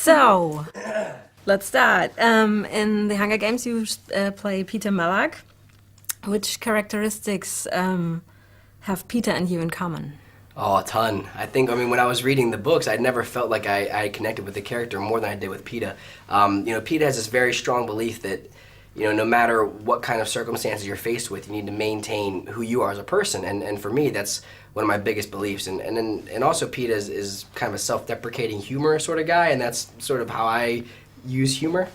So, let's start. In the Hunger Games, you play Peter Mellark. Which characteristics have Peter and you in common? Oh, a ton. I mean, when I was reading the books, I never felt like I connected with the character more than I did with Peter. Peter has this very strong belief that, no matter what kind of circumstances you're faced with, you need to maintain who you are as a person. And for me, that's one of my biggest beliefs. And also Peter is kind of a self-deprecating humor sort of guy, and that's sort of how I use humor.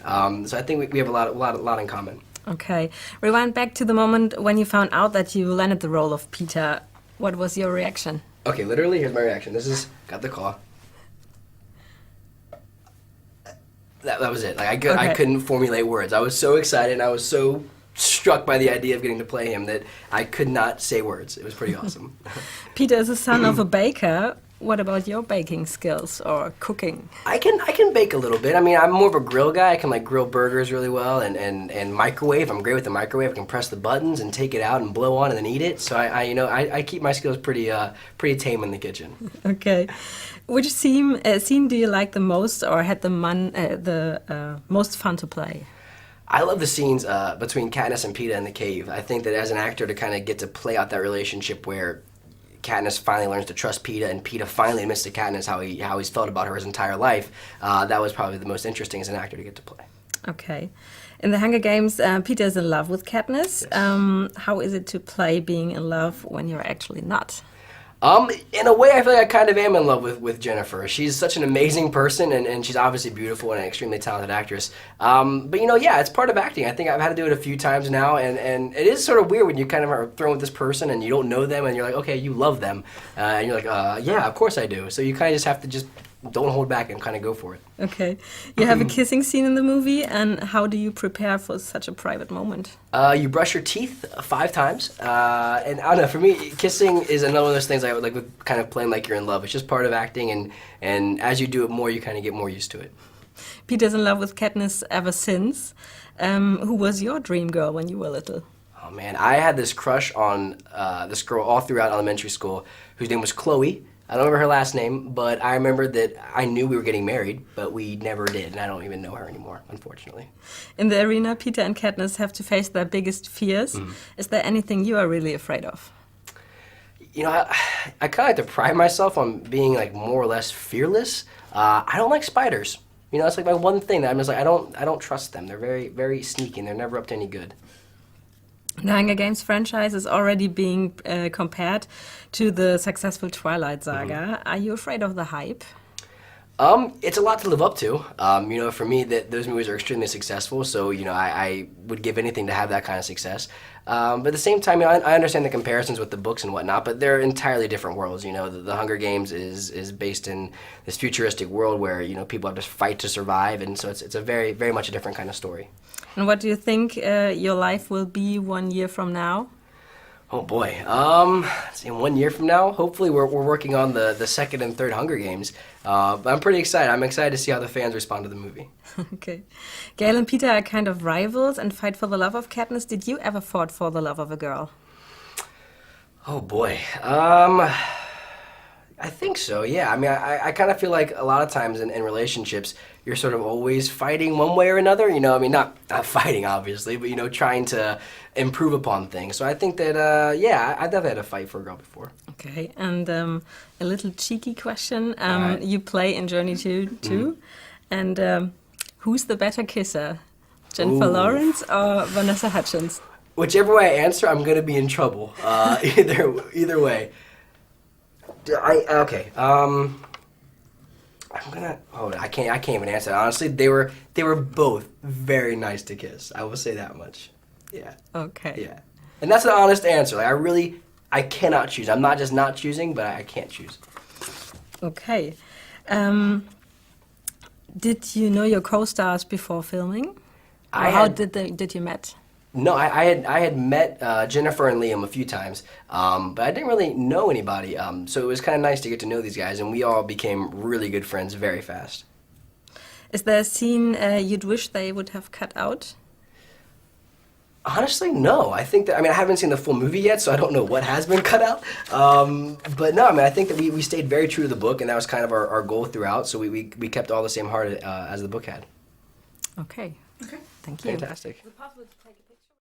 So I think we have a lot in common. Okay. Rewind back to the moment when you found out that you landed the role of Peter. What was your reaction? Okay, literally, here's my reaction. Got the call. That was it. Like I couldn't formulate words. I was so excited and I was so struck by the idea of getting to play him that I could not say words. It was pretty awesome. Peter is the son of a baker. What about your baking skills or cooking? I can bake a little bit. I mean, I'm more of a grill guy. I can like grill burgers really well and microwave. I'm great with the microwave. I can press the buttons and take it out and blow on and then eat it. So I keep my skills pretty tame in the kitchen. Okay. Which scene do you like the most or had the most fun to play? I love the scenes between Katniss and Peeta in the cave. I think that as an actor to kind of get to play out that relationship where Katniss finally learns to trust Peeta, and Peeta finally admits to Katniss how he's felt about her his entire life. That was probably the most interesting as an actor to get to play. Okay. In the Hunger Games, Peeta is in love with Katniss. Yes. How is it to play being in love when you're actually not? In a way, I feel like I kind of am in love with Jennifer. She's such an amazing person, and she's obviously beautiful and an extremely talented actress. But yeah, it's part of acting. I think I've had to do it a few times now, and it is sort of weird when you kind of are thrown with this person and you don't know them, and you're like, okay, you love them, and you're like, yeah, of course I do. So you kind of just have to just don't hold back and kind of go for it. Okay. You have a kissing scene in the movie, and how do you prepare for such a private moment? You brush your teeth 5 times, and I don't know, for me, kissing is another one of those things I would like with kind of playing like you're in love. It's just part of acting, and as you do it more, you kind of get more used to it. Peter's in love with Katniss ever since. Who was your dream girl when you were little? Oh man, I had this crush on this girl all throughout elementary school whose name was Chloe. I don't remember her last name, but I remember that I knew we were getting married, but we never did, and I don't even know her anymore, unfortunately. In the arena, Peter and Katniss have to face their biggest fears. Is there anything you are really afraid of? I kind of like to pride myself on being like more or less fearless. I don't like spiders. It's like my one thing that I'm just like, I don't trust them. They're very, very sneaky, and they're never up to any good. The Hunger Games franchise is already being compared to the successful Twilight Saga. Are you afraid of the hype? It's a lot to live up to. For me, those movies are extremely successful, so I would give anything to have that kind of success. But at the same time, I understand the comparisons with the books and whatnot, but they're entirely different worlds. The Hunger Games is based in this futuristic world where people have to fight to survive, and so it's a very, very much a different kind of story. And what do you think your life will be 1 year from now? Oh boy, in 1 year from now, hopefully we're working on the second and third Hunger Games. But I'm pretty excited. I'm excited to see how the fans respond to the movie. Okay. Gale and Peter are kind of rivals and fight for the love of Katniss. Did you ever fight for the love of a girl? Oh boy, I think so, yeah. I mean, I kind of feel like a lot of times in relationships, you're sort of always fighting one way or another, I mean, not fighting, obviously, but, trying to improve upon things. So I think that, yeah, I definitely had a fight for a girl before. Okay, and a little cheeky question. Right. You play in Journey 2 too, and who's the better kisser, Jennifer Lawrence or Vanessa Hutchins? Whichever way I answer, I'm going to be in trouble, either way. Okay. I'm gonna. Oh, I can't even answer that. Honestly, they were both very nice to kiss. I will say that much. Yeah. Okay. Yeah. And that's an honest answer. Like I cannot choose. I'm not just not choosing, but I can't choose. Okay. Did you know your co-stars before filming? How did you met? No, I had met Jennifer and Liam a few times, but I didn't really know anybody. So it was kind of nice to get to know these guys, and we all became really good friends very fast. Is there a scene you'd wish they would have cut out? Honestly, no. I think that, I mean, I haven't seen the full movie yet, so I don't know what has been cut out. But no, I mean, I think that we stayed very true to the book, and that was kind of our goal throughout, so we kept all the same heart as the book had. Okay. Okay. Thank you. Fantastic. Is it possible to take a picture?